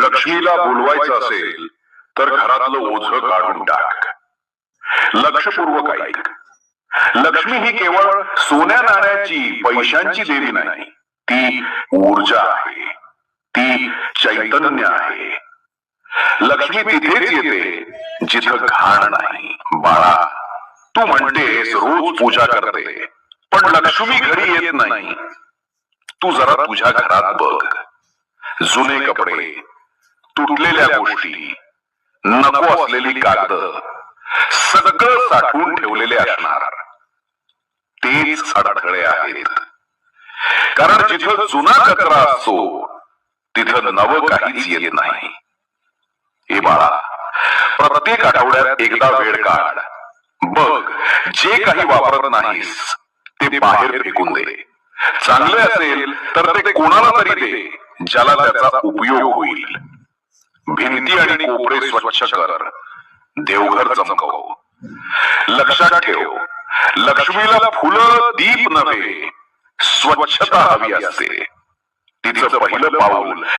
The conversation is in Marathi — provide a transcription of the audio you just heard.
लक्ष्मीला बोलवायचं असेल तर घरातलं ओझं काढून टाक. लक्षपूर्वक ऐक. लक्ष्मी ही केवळ सोन्या नाण्याची पैशांची देवी नाही, ती ऊर्जा आहे, ती चैतन्य आहे. लक्ष्मी तिथेच येते जिथं घाण नाही. बाळा, तू म्हणतेस रोज पूजा करते, पण लक्ष्मी घरी येत नाही. तू जरा तुझ्या घरात बघ. जुने कपडे, तुटलेल्या गोष्टी, नको असलेली कागद, सगळं साठवून ठेवलेले असणार. तेच अडथळे आहेत. कारण जिथं जुना कचरा असतो तिथं नवं काहीच येत नाही. हे बाळा, प्रत्येक आठवड्यात एकदा वेळ काढ. बघ, जे काही वापरत नाहीस ते बाहेर फेकून दे. चांगले असेल तर ते कोणाला तरी दे, ज्याला त्याचा उपयोग होईल. भिंती आणि कोपरे स्वच्छ कर, देवघर चमकव. लक्षात ठेव, लक्ष्मीला फुलं दीप नव्हे, स्वच्छता हवी असते. तिचं पहिलं पाऊल